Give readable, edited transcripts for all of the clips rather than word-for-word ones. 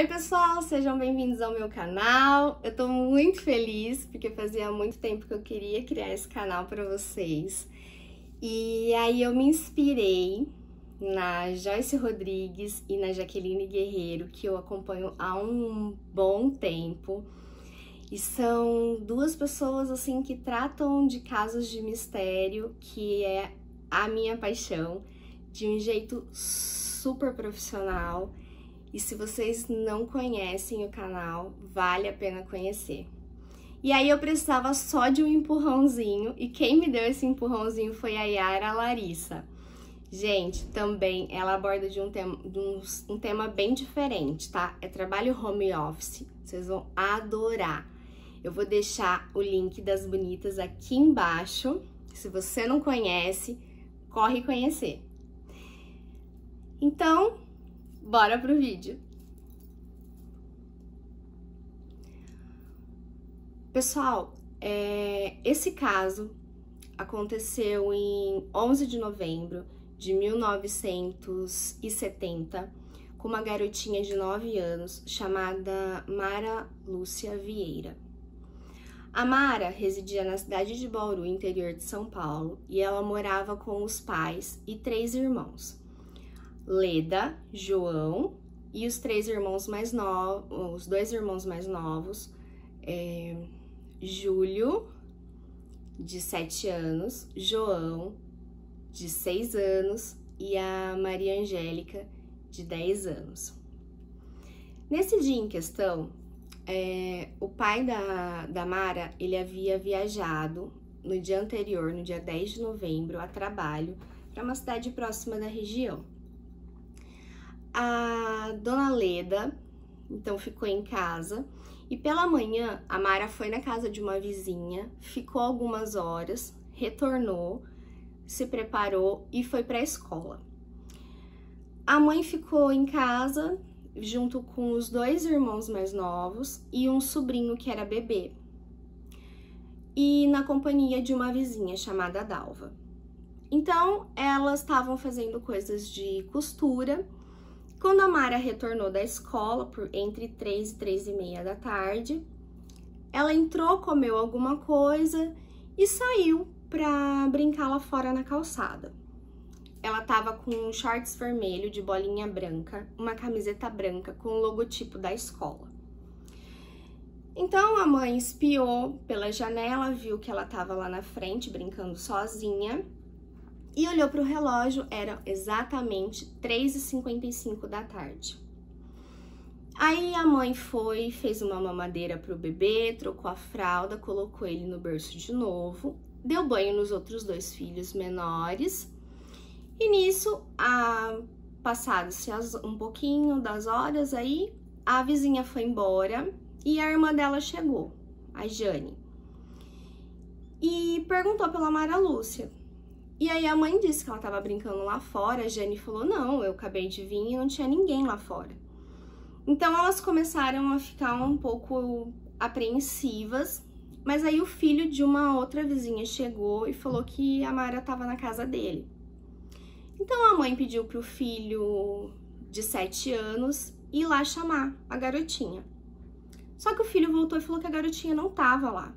Oi pessoal, sejam bem-vindos ao meu canal. Eu tô muito feliz porque fazia muito tempo que eu queria criar esse canal para vocês. E aí eu me inspirei na Joyce Rodrigues e na Jaqueline Guerreiro, que eu acompanho há um bom tempo. E são duas pessoas assim que tratam de casos de mistério, que é a minha paixão, de um jeito super profissional. E se vocês não conhecem o canal, vale a pena conhecer. E aí eu precisava só de um empurrãozinho, e quem me deu esse empurrãozinho foi a Yara Larissa. Gente, também ela aborda de um tema bem diferente, tá? É trabalho home office, vocês vão adorar. Eu vou deixar o link das bonitas aqui embaixo. Se você não conhece, corre conhecer. Então, bora pro vídeo. Pessoal, esse caso aconteceu em 11 de novembro de 1970 com uma garotinha de 9 anos chamada Mara Lúcia Vieira. A Mara residia na cidade de Bauru, interior de São Paulo, e ela morava com os pais e 3 irmãos. Leda, João e os 3 irmãos mais novos, os 2 irmãos mais novos, Júlio, de 7 anos, João, de 6 anos e a Maria Angélica, de 10 anos. Nesse dia em questão, o pai da Mara, ele havia viajado no dia anterior, no dia 10 de novembro, a trabalho, para uma cidade próxima da região. A dona Leda, então, ficou em casa e pela manhã a Mara foi na casa de uma vizinha, ficou algumas horas, retornou, se preparou e foi para a escola. A mãe ficou em casa junto com os 2 irmãos mais novos e um sobrinho que era bebê, e na companhia de uma vizinha chamada Dalva. Então, elas estavam fazendo coisas de costura. Quando a Mara retornou da escola, por entre 3 e 3 e meia da tarde, ela entrou, comeu alguma coisa e saiu para brincar lá fora na calçada. Ela tava com um shorts vermelho de bolinha branca, uma camiseta branca com o logotipo da escola. Então a mãe espiou pela janela, viu que ela tava lá na frente brincando sozinha e olhou para o relógio, era exatamente 3h55 da tarde. Aí a mãe foi, fez uma mamadeira pro bebê, trocou a fralda, colocou ele no berço de novo, deu banho nos outros 2 filhos menores. E nisso, passado-se um pouquinho das horas aí, a vizinha foi embora e a irmã dela chegou, a Jane, e perguntou pela Mara Lúcia. E aí a mãe disse que ela estava brincando lá fora. A Jane falou, não, eu acabei de vir e não tinha ninguém lá fora. Então elas começaram a ficar um pouco apreensivas, mas aí o filho de uma outra vizinha chegou e falou que a Mara estava na casa dele. Então a mãe pediu para o filho de 7 anos ir lá chamar a garotinha. Só que o filho voltou e falou que a garotinha não estava lá.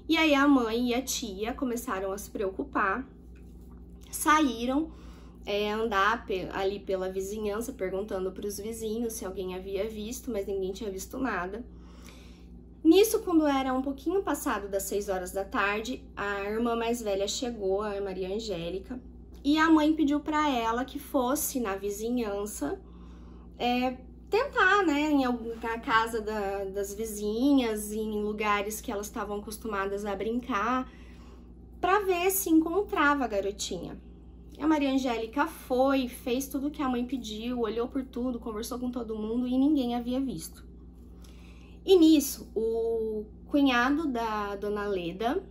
E aí a mãe e a tia começaram a se preocupar, saíram andar ali pela vizinhança, perguntando para os vizinhos se alguém havia visto, mas ninguém tinha visto nada. Nisso, quando era um pouquinho passado das 6 horas da tarde, a irmã mais velha chegou, a Maria Angélica, e a mãe pediu para ela que fosse na vizinhança tentar, né, na casa das vizinhas, em lugares que elas estavam acostumadas a brincar, para ver se encontrava a garotinha. A Maria Angélica foi, fez tudo o que a mãe pediu, olhou por tudo, conversou com todo mundo e ninguém havia visto. E nisso, o cunhado da dona Leda,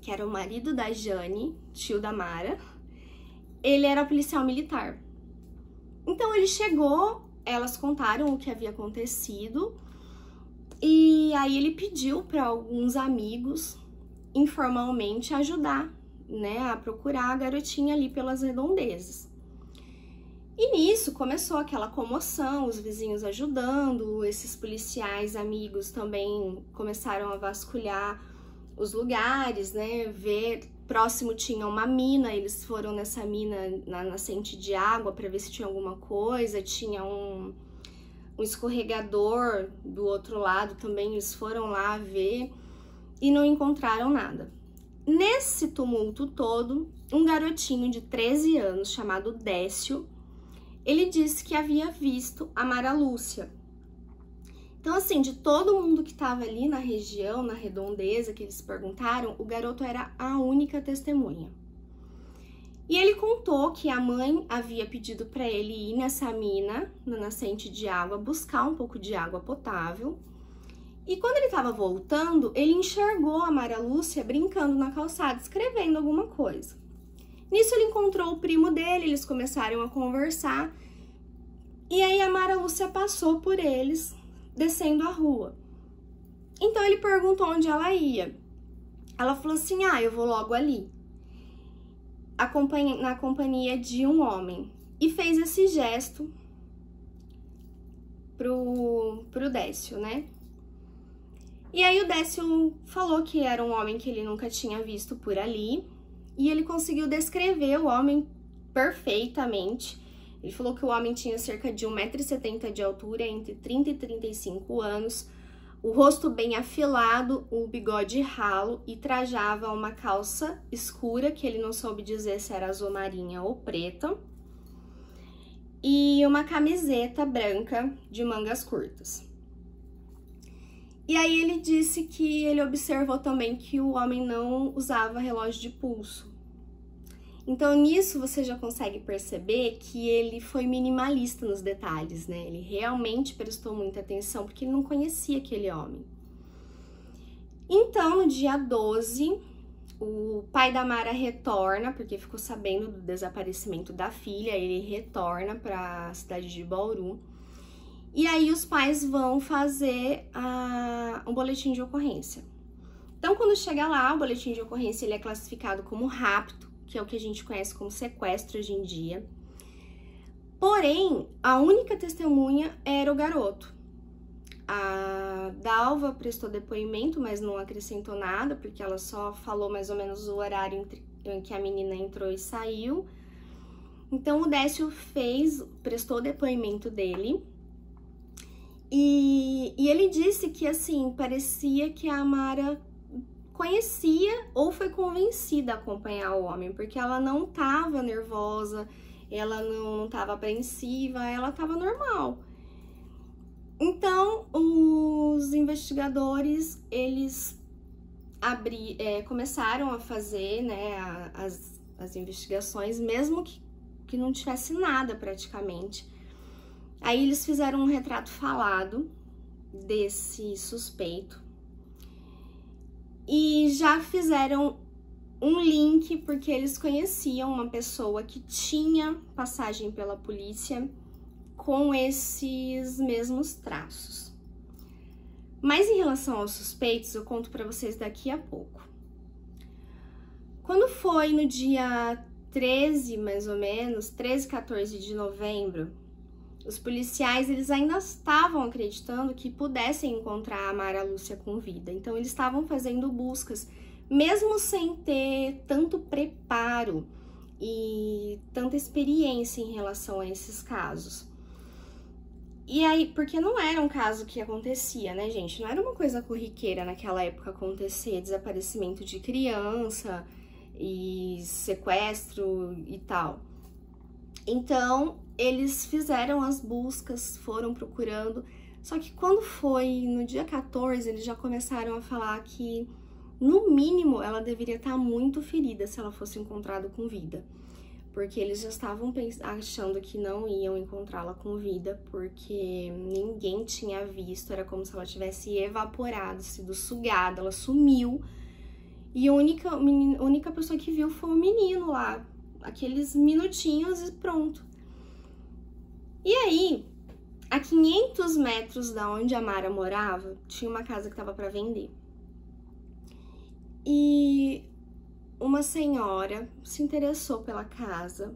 que era o marido da Jane, tio da Mara, ele era policial militar. Então ele chegou, elas contaram o que havia acontecido e aí ele pediu para alguns amigos informalmente ajudar, né, a procurar a garotinha ali pelas redondezas. E nisso começou aquela comoção, os vizinhos ajudando, esses policiais amigos também começaram a vasculhar os lugares, né? Ver, próximo tinha uma mina, eles foram nessa mina na nascente de água para ver se tinha alguma coisa, tinha um escorregador do outro lado também, eles foram lá ver e não encontraram nada. Nesse tumulto todo, um garotinho de 13 anos chamado Décio, ele disse que havia visto a Mara Lúcia. Então, assim, de todo mundo que estava ali na região, na redondeza, que eles perguntaram, o garoto era a única testemunha. E ele contou que a mãe havia pedido para ele ir nessa mina, na nascente de água, buscar um pouco de água potável. E quando ele estava voltando, ele enxergou a Mara Lúcia brincando na calçada, escrevendo alguma coisa. Nisso ele encontrou o primo dele, eles começaram a conversar. E aí a Mara Lúcia passou por eles, descendo a rua. Então ele perguntou onde ela ia. Ela falou assim, eu vou logo ali, na companhia de um homem. E fez esse gesto pro Décio, né? E aí o Décio falou que era um homem que ele nunca tinha visto por ali. E ele conseguiu descrever o homem perfeitamente. Ele falou que o homem tinha cerca de 1,70 m de altura, entre 30 e 35 anos, o rosto bem afilado, o bigode ralo e trajava uma calça escura, que ele não soube dizer se era azul marinha ou preta, e uma camiseta branca de mangas curtas. E aí ele disse que ele observou também que o homem não usava relógio de pulso. Então, nisso você já consegue perceber que ele foi minimalista nos detalhes, né? Ele realmente prestou muita atenção porque ele não conhecia aquele homem. Então, no dia 12, o pai da Mara retorna, porque ficou sabendo do desaparecimento da filha, ele retorna para a cidade de Bauru. E aí os pais vão fazer um boletim de ocorrência. Então, quando chega lá, o boletim de ocorrência ele é classificado como rapto, que é o que a gente conhece como sequestro hoje em dia. Porém, a única testemunha era o garoto. A Dalva prestou depoimento, mas não acrescentou nada, porque ela só falou mais ou menos o horário em que a menina entrou e saiu. Então, o Décio prestou depoimento dele. E ele disse que, assim, parecia que a Mara conhecia ou foi convencida a acompanhar o homem, porque ela não estava nervosa, ela não estava apreensiva, ela estava normal. Então, os investigadores, eles começaram a fazer, né, as investigações, mesmo que não tivesse nada praticamente. Aí eles fizeram um retrato falado desse suspeito e já fizeram um link porque eles conheciam uma pessoa que tinha passagem pela polícia com esses mesmos traços. Mas em relação aos suspeitos, eu conto para vocês daqui a pouco. Quando foi no dia 13, mais ou menos, 13, 14 de novembro, os policiais, eles ainda estavam acreditando que pudessem encontrar a Mara Lúcia com vida. Então, eles estavam fazendo buscas, mesmo sem ter tanto preparo e tanta experiência em relação a esses casos. E aí, porque não era um caso que acontecia, né, gente? Não era uma coisa corriqueira naquela época acontecer desaparecimento de criança e sequestro e tal. Então, eles fizeram as buscas, foram procurando, só que quando foi no dia 14, eles já começaram a falar que, no mínimo, ela deveria estar muito ferida se ela fosse encontrada com vida. Porque eles já estavam achando que não iam encontrá-la com vida, porque ninguém tinha visto, era como se ela tivesse evaporado, sido sugada, ela sumiu. E a única pessoa que viu foi o menino lá, aqueles minutinhos e pronto. E aí, a 500 metros da onde a Mara morava, tinha uma casa que estava para vender. E uma senhora se interessou pela casa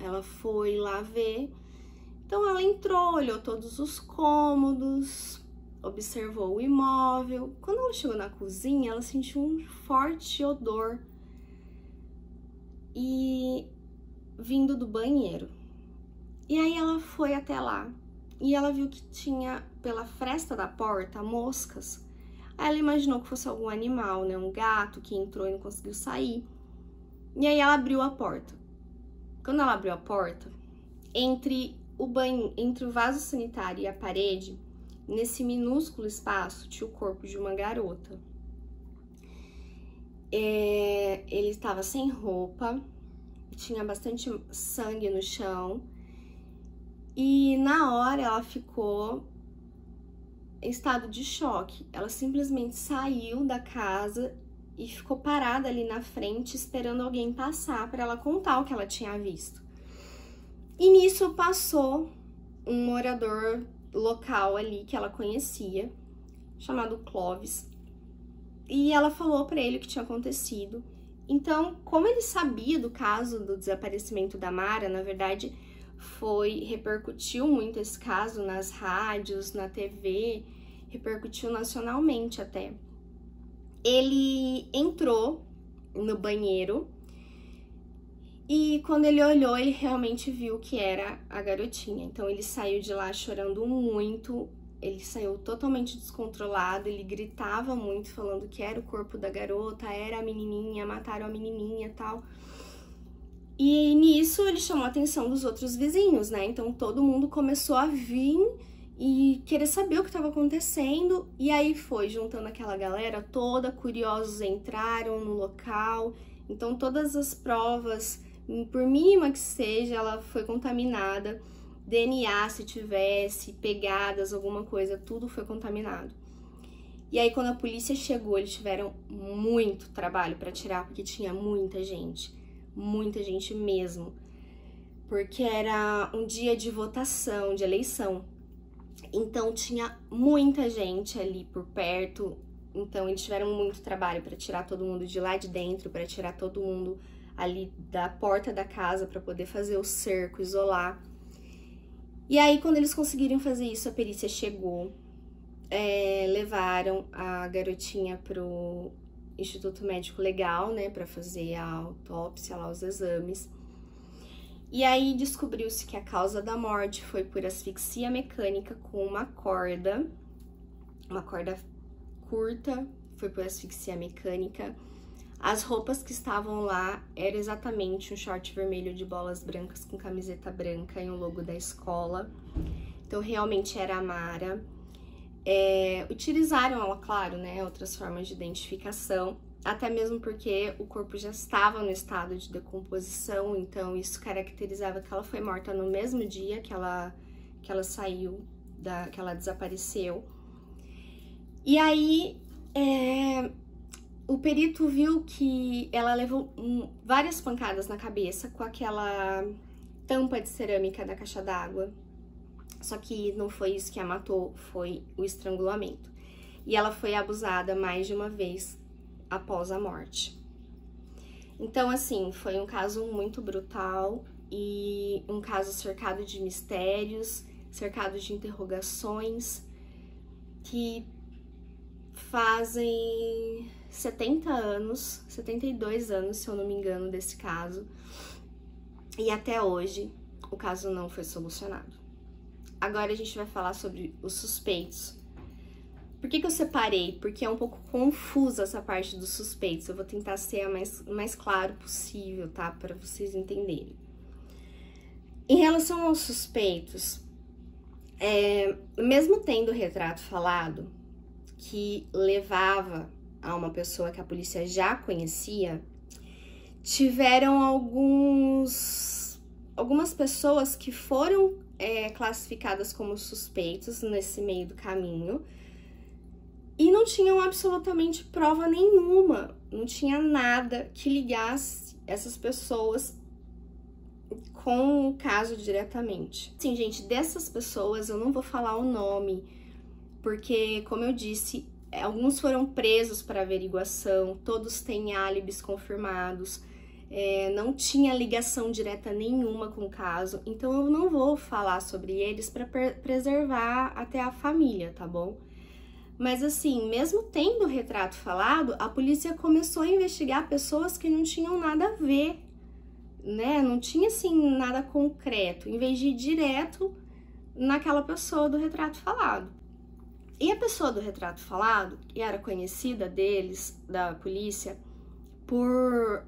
Ela foi lá ver. Então ela entrou, olhou todos os cômodos, observou o imóvel. Quando ela chegou na cozinha, ela sentiu um forte odor e vindo do banheiro. E aí ela foi até lá e ela viu que tinha pela fresta da porta moscas. Aí ela imaginou que fosse algum animal, né, um gato que entrou e não conseguiu sair. E aí ela abriu a porta. Quando ela abriu a porta, entre o vaso sanitário e a parede, nesse minúsculo espaço, tinha o corpo de uma garota. Ele estava sem roupa, tinha bastante sangue no chão, e na hora ela ficou em estado de choque. Ela simplesmente saiu da casa e ficou parada ali na frente, esperando alguém passar para ela contar o que ela tinha visto. E nisso passou um morador local ali que ela conhecia, chamado Clóvis, e ela falou para ele o que tinha acontecido. Então, como ele sabia do caso do desaparecimento da Mara, na verdade, repercutiu muito esse caso nas rádios, na TV, repercutiu nacionalmente até. Ele entrou no banheiro e quando ele olhou, ele realmente viu que era a garotinha. Então ele saiu de lá chorando muito, ele saiu totalmente descontrolado, ele gritava muito, falando que era o corpo da garota, era a menininha, mataram a menininha e tal. E nisso ele chamou a atenção dos outros vizinhos, né? Então todo mundo começou a vir e querer saber o que estava acontecendo. E aí foi juntando aquela galera toda, curiosos entraram no local. Então todas as provas, por mínima que seja, ela foi contaminada. DNA, se tivesse, pegadas, alguma coisa, tudo foi contaminado. E aí quando a polícia chegou, eles tiveram muito trabalho para tirar, porque tinha muita gente mesmo. Porque era um dia de votação, de eleição. Então tinha muita gente ali por perto, então eles tiveram muito trabalho para tirar todo mundo de lá de dentro, para tirar todo mundo ali da porta da casa para poder fazer o cerco, isolar. E aí quando eles conseguiram fazer isso, a perícia chegou, levaram a garotinha pro Instituto Médico Legal, né, para fazer a autópsia lá, os exames. E aí descobriu-se que a causa da morte foi por asfixia mecânica com uma corda curta, foi por asfixia mecânica. As roupas que estavam lá eram exatamente um short vermelho de bolas brancas com camiseta branca e um logo da escola. Então realmente era a Mara. Utilizaram ela, claro, né, outras formas de identificação, até mesmo porque o corpo já estava no estado de decomposição, então isso caracterizava que ela foi morta no mesmo dia que ela saiu, que ela desapareceu. E aí, o perito viu que ela levou várias pancadas na cabeça com aquela tampa de cerâmica da caixa d'água. Só que não foi isso que a matou, foi o estrangulamento. E ela foi abusada mais de uma vez após a morte. Então, assim, foi um caso muito brutal e um caso cercado de mistérios, cercado de interrogações que fazem 70 anos, 72 anos, se eu não me engano, desse caso. E até hoje, o caso não foi solucionado. Agora a gente vai falar sobre os suspeitos. Por que eu separei? Porque é um pouco confusa essa parte dos suspeitos. Eu vou tentar ser o mais claro possível, tá? Para vocês entenderem. Em relação aos suspeitos, mesmo tendo o retrato falado que levava a uma pessoa que a polícia já conhecia, tiveram algumas pessoas que foram classificadas como suspeitos nesse meio do caminho e não tinham absolutamente prova nenhuma, não tinha nada que ligasse essas pessoas com o caso diretamente. Sim, gente, dessas pessoas eu não vou falar o nome, porque, como eu disse, alguns foram presos para averiguação, todos têm álibis confirmados. não tinha ligação direta nenhuma com o caso, então eu não vou falar sobre eles para preservar até a família, tá bom? Mas assim, mesmo tendo o retrato falado, a polícia começou a investigar pessoas que não tinham nada a ver, né? Não tinha assim nada concreto, em vez de ir direto naquela pessoa do retrato falado. E a pessoa do retrato falado, que era conhecida deles, da polícia, por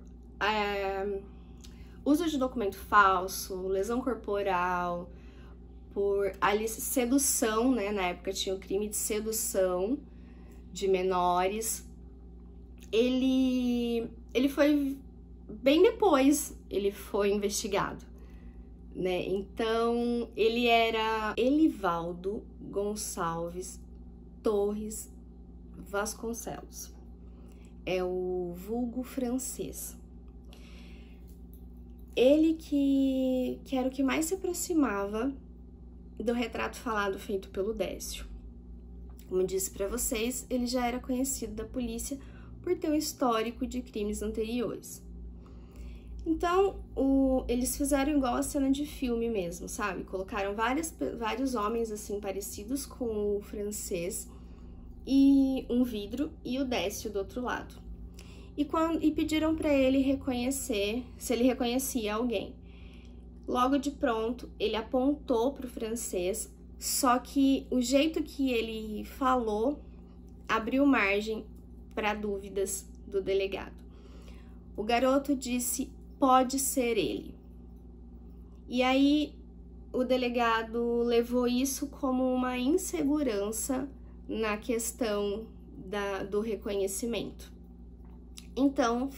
uso de documento falso, lesão corporal, por sedução, né? Na época tinha o crime de sedução de menores. Ele foi bem depois, ele foi investigado, né? Então, ele era Elivaldo Gonçalves Torres Vasconcelos. É o vulgo francês. Ele que era o que mais se aproximava do retrato falado feito pelo Décio. Como eu disse para vocês, ele já era conhecido da polícia por ter um histórico de crimes anteriores. Então, eles fizeram igual a cena de filme mesmo, sabe? Colocaram vários homens assim parecidos com o francês e um vidro e o Décio do outro lado. E pediram para ele reconhecer se ele reconhecia alguém. Logo de pronto, ele apontou para o francês, só que o jeito que ele falou abriu margem para dúvidas do delegado. O garoto disse: pode ser ele. E aí o delegado levou isso como uma insegurança na questão do reconhecimento. Então,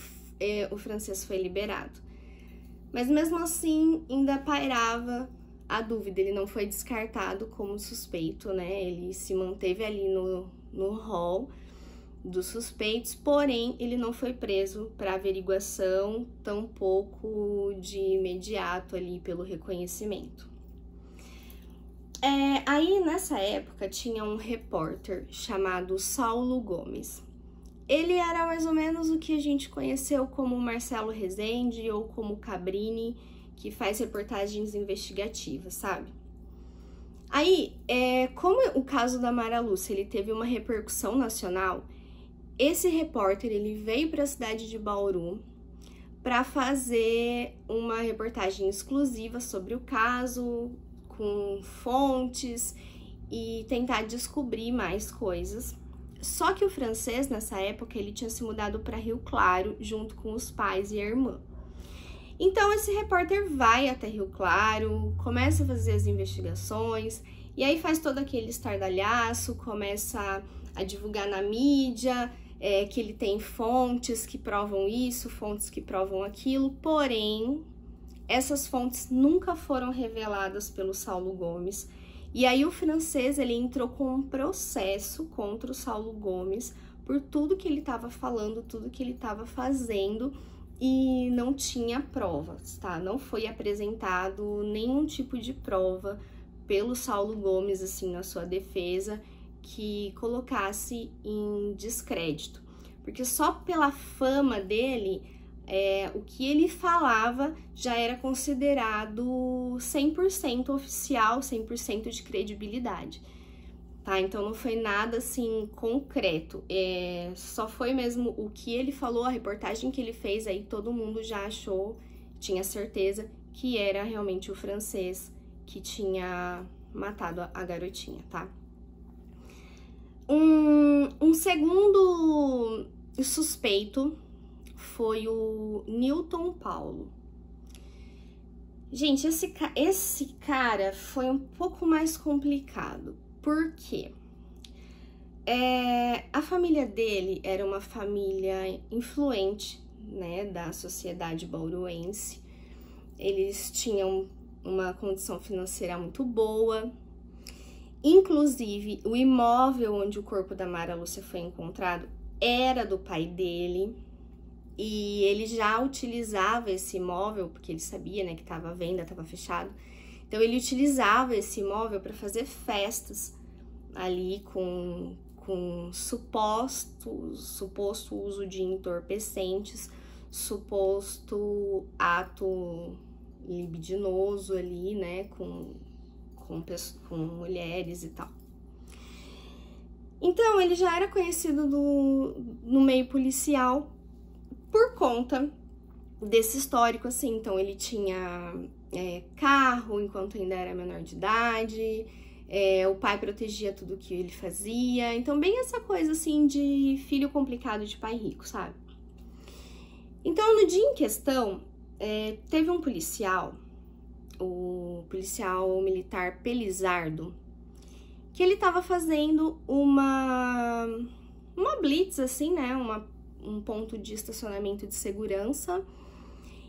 o francês foi liberado. Mas mesmo assim, ainda pairava a dúvida, ele não foi descartado como suspeito, né? Ele se manteve ali no rol dos suspeitos, porém, ele não foi preso para averiguação, tampouco de imediato ali pelo reconhecimento. Aí, nessa época, tinha um repórter chamado Saulo Gomes. Ele era mais ou menos o que a gente conheceu como Marcelo Rezende ou como Cabrini, que faz reportagens investigativas, sabe? Aí, como o caso da Mara Lúcia, ele teve uma repercussão nacional, esse repórter ele veio para a cidade de Bauru para fazer uma reportagem exclusiva sobre o caso, com fontes e tentar descobrir mais coisas. Só que o francês, nessa época, ele tinha se mudado para Rio Claro, junto com os pais e a irmã. Então, esse repórter vai até Rio Claro, começa a fazer as investigações, e aí faz todo aquele estardalhaço, começa a divulgar na mídia, que ele tem fontes que provam isso, fontes que provam aquilo, porém, essas fontes nunca foram reveladas pelo Saulo Gomes. E aí o francês, ele entrou com um processo contra o Saulo Gomes por tudo que ele estava falando, tudo que ele estava fazendo, e não tinha provas, tá? Não foi apresentado nenhum tipo de prova pelo Saulo Gomes, assim, na sua defesa, que colocasse em descrédito. Porque só pela fama dele, o que ele falava já era considerado 100% oficial, 100% de credibilidade, tá? Então não foi nada assim concreto, só foi mesmo o que ele falou, a reportagem que ele fez, aí todo mundo já achou, tinha certeza que era realmente o francês que tinha matado a garotinha, tá? Um segundo suspeito foi o Newton Paulo. Gente, esse cara foi um pouco mais complicado, porque a família dele era uma família influente, né, da sociedade bauruense. Eles tinham uma condição financeira muito boa. Inclusive, o imóvel onde o corpo da Mara Lúcia foi encontrado era do pai dele. E ele já utilizava esse imóvel, porque ele sabia, né, que estava à venda, estava fechado. Então, ele utilizava esse imóvel para fazer festas ali com suposto uso de entorpecentes. suposto ato libidinoso ali, né, com mulheres e tal. Então, ele já era conhecido no meio policial por conta desse histórico, assim. Então, ele tinha carro enquanto ainda era menor de idade, o pai protegia tudo que ele fazia. Então, bem essa coisa, assim, de filho complicado de pai rico, sabe? Então, no dia em questão, teve um policial, o policial militar Pelizardo, que ele tava fazendo uma blitz, assim, né, um ponto de estacionamento de segurança,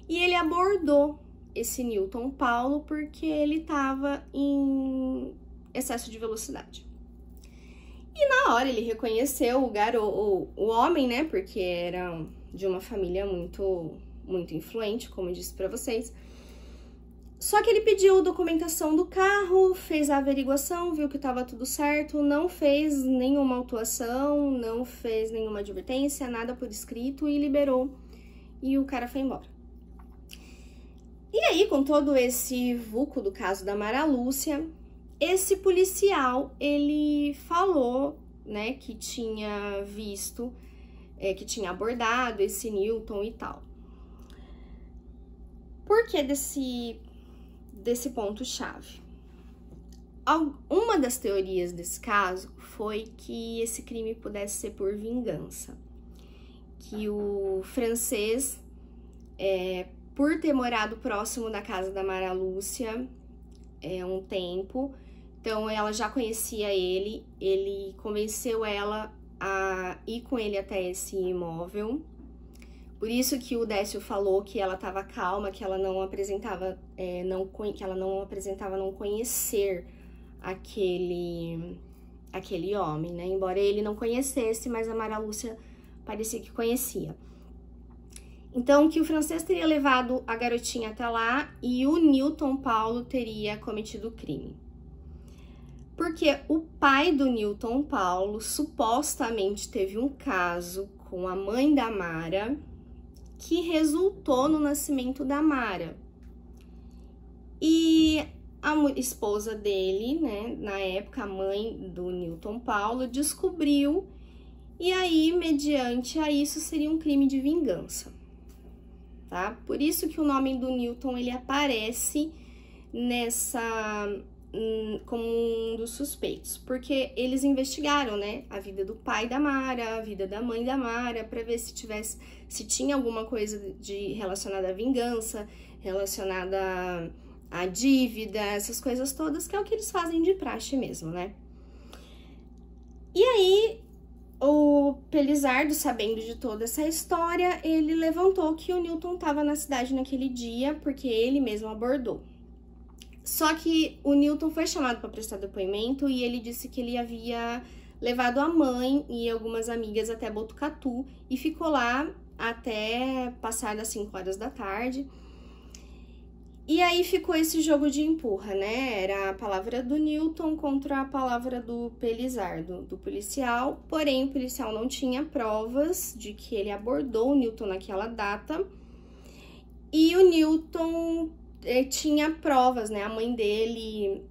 e ele abordou esse Newton Paulo porque ele tava em excesso de velocidade. E na hora ele reconheceu o homem, né, porque era de uma família muito influente, como eu disse pra vocês. Só que ele pediu documentação do carro, fez a averiguação, viu que estava tudo certo, não fez nenhuma autuação, não fez nenhuma advertência, nada por escrito e liberou. E o cara foi embora. E aí, com todo esse vulco do caso da Mara Lúcia, esse policial, ele falou, né, que tinha visto, que tinha abordado esse Newton e tal. Por que desse ponto-chave? Uma das teorias desse caso foi que esse crime pudesse ser por vingança. Que o francês, por ter morado próximo da casa da Mara Lúcia um tempo, então ela já conhecia ele convenceu ela a ir com ele até esse imóvel. Por isso que o Décio falou que ela estava calma, que ela não apresentava não conhecer aquele homem, né? Embora ele não conhecesse, mas a Mara Lúcia parecia que conhecia. Então, que o francês teria levado a garotinha até lá e o Newton Paulo teria cometido o crime. Porque o pai do Newton Paulo supostamente teve um caso com a mãe da Mara, que resultou no nascimento da Mara. E a esposa dele, né, na época, a mãe do Newton Paulo, descobriu, e aí, mediante a isso, seria um crime de vingança, tá? Por isso que o nome do Newton, ele aparece como um dos suspeitos, porque eles investigaram, né, a vida do pai da Mara, a vida da mãe da Mara, para ver se tinha alguma coisa relacionada à vingança, relacionada à dívida, essas coisas todas, que é o que eles fazem de praxe mesmo, né? E aí, o Pelizardo, sabendo de toda essa história, ele levantou que o Newton estava na cidade naquele dia, porque ele mesmo abordou. Só que o Newton foi chamado para prestar depoimento e ele disse que ele havia levado a mãe e algumas amigas até Botucatu e ficou lá até passar das 5 horas da tarde. E aí ficou esse jogo de empurra, né? Era a palavra do Newton contra a palavra do Pelizardo, do policial. Porém, o policial não tinha provas de que ele abordou o Newton naquela data. E o Newton tinha provas, né? A mãe dele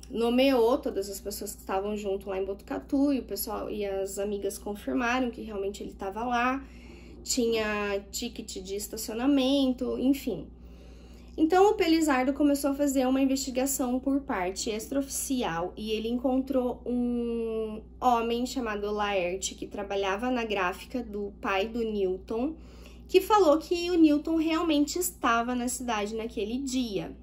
nomeou todas as pessoas que estavam junto lá em Botucatu e o pessoal e as amigas confirmaram que realmente ele estava lá. Tinha ticket de estacionamento, enfim. Então, o Pelizardo começou a fazer uma investigação por parte extraoficial e ele encontrou um homem chamado Laerte, que trabalhava na gráfica do pai do Newton, que falou que o Newton realmente estava na cidade naquele dia.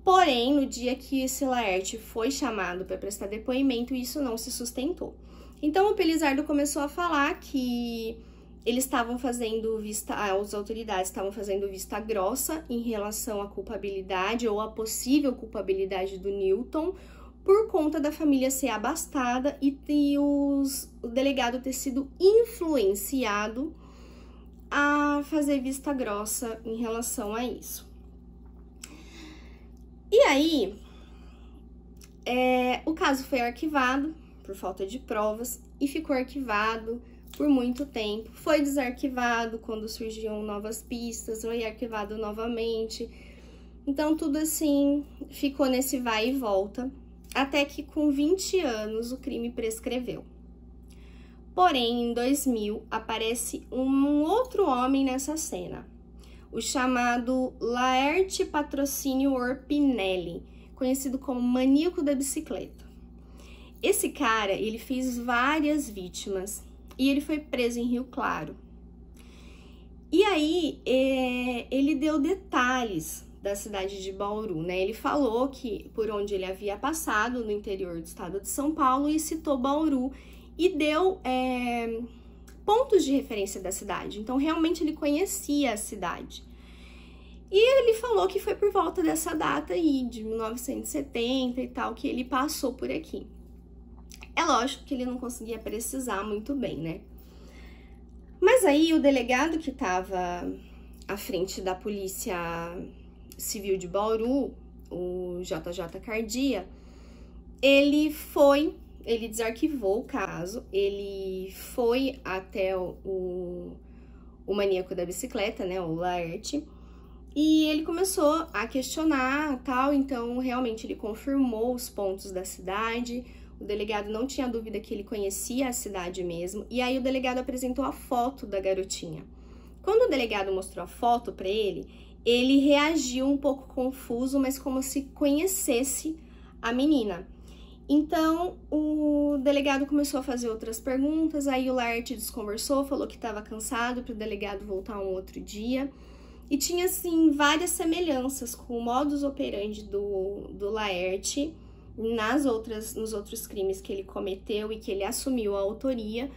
Porém, no dia que esse Laerte foi chamado para prestar depoimento, isso não se sustentou. Então, o Pelizardo começou a falar que eles estavam fazendo as autoridades estavam fazendo vista grossa em relação à culpabilidade ou à possível culpabilidade do Newton por conta da família ser abastada e o delegado ter sido influenciado a fazer vista grossa em relação a isso. E aí, o caso foi arquivado por falta de provas e ficou arquivado por muito tempo. Foi desarquivado quando surgiam novas pistas, foi arquivado novamente. Então, tudo assim, ficou nesse vai e volta, até que com 20 anos o crime prescreveu. Porém, em 2000, aparece um outro homem nessa cena, o chamado Laerte Patrocínio Orpinelli, conhecido como Maníaco da Bicicleta. Esse cara, ele fez várias vítimas e ele foi preso em Rio Claro. E aí, ele deu detalhes da cidade de Bauru, né? Ele falou que por onde ele havia passado no interior do estado de São Paulo e citou Bauru e deu pontos de referência da cidade. Então, realmente ele conhecia a cidade. E ele falou que foi por volta dessa data aí, de 1970 e tal, que ele passou por aqui. É lógico que ele não conseguia precisar muito bem, né? Mas aí o delegado que estava à frente da Polícia Civil de Bauru, o JJ Cardia, ele desarquivou o caso, ele foi até o maníaco da bicicleta, né, o Laerte, e ele começou a questionar, tal, então realmente ele confirmou os pontos da cidade. O delegado não tinha dúvida que ele conhecia a cidade mesmo, e aí o delegado apresentou a foto da garotinha. Quando o delegado mostrou a foto para ele reagiu um pouco confuso, mas como se conhecesse a menina. Então, o delegado começou a fazer outras perguntas, aí o Laerte desconversou, falou que estava cansado para o delegado voltar um outro dia. E tinha, assim, várias semelhanças com o modus operandi do Laerte nos outros crimes que ele cometeu e que ele assumiu a autoria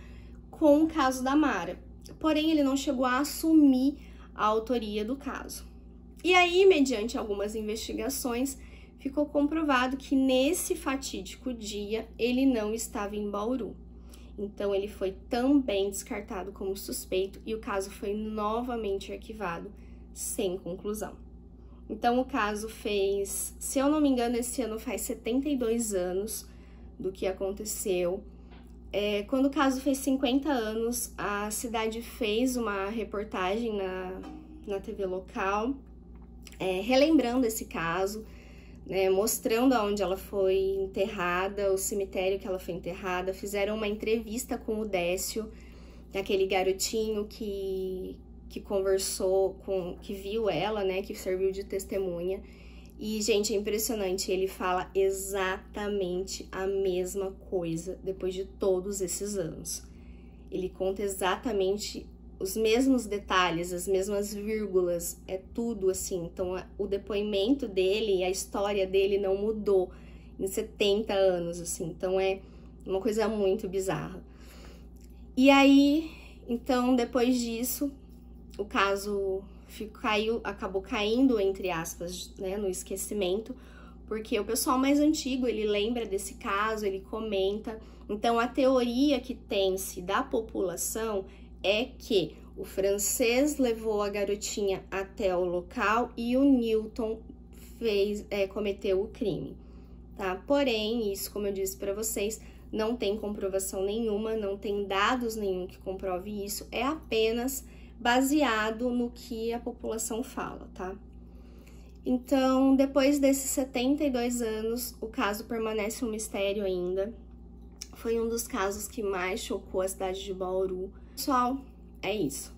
com o caso da Mara. Porém, ele não chegou a assumir a autoria do caso. E aí, mediante algumas investigações, ficou comprovado que nesse fatídico dia ele não estava em Bauru. Então, ele foi também descartado como suspeito e o caso foi novamente arquivado sem conclusão. Então, o caso fez, se eu não me engano, esse ano faz 72 anos do que aconteceu. Quando o caso fez 50 anos, a cidade fez uma reportagem na TV local, relembrando esse caso, né, mostrando aonde ela foi enterrada, o cemitério que ela foi enterrada. Fizeram uma entrevista com o Décio, aquele garotinho que conversou que viu ela, né, que serviu de testemunha. E, gente, é impressionante, ele fala exatamente a mesma coisa depois de todos esses anos. Ele conta exatamente os mesmos detalhes, as mesmas vírgulas, é tudo assim. Então, o depoimento dele, a história dele não mudou em 70 anos, assim. Então, é uma coisa muito bizarra. E aí, então, depois disso, o caso acabou caindo, entre aspas, né, no esquecimento, porque o pessoal mais antigo, ele lembra desse caso, ele comenta. Então, a teoria que tem-se da população é que o francês levou a garotinha até o local e o Newton cometeu o crime, tá? Porém, isso, como eu disse para vocês, não tem comprovação nenhuma, não tem dados nenhum que comprove isso, é apenas baseado no que a população fala, tá? Então, depois desses 72 anos, o caso permanece um mistério ainda. Foi um dos casos que mais chocou a cidade de Bauru. Pessoal, é isso.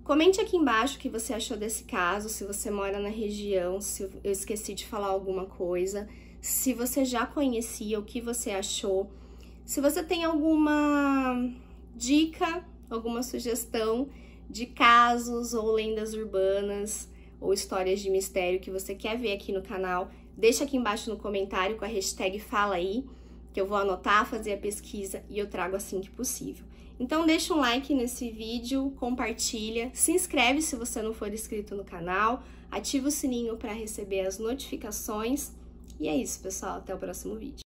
Comente aqui embaixo o que você achou desse caso, se você mora na região, se eu esqueci de falar alguma coisa, se você já conhecia, o que você achou. Se você tem alguma dica, alguma sugestão de casos ou lendas urbanas ou histórias de mistério que você quer ver aqui no canal, deixa aqui embaixo no comentário com a hashtag Fala Aí, que eu vou anotar, fazer a pesquisa e eu trago assim que possível. Então deixa um like nesse vídeo, compartilha, se inscreve se você não for inscrito no canal, ativa o sininho para receber as notificações. E é isso, pessoal, até o próximo vídeo.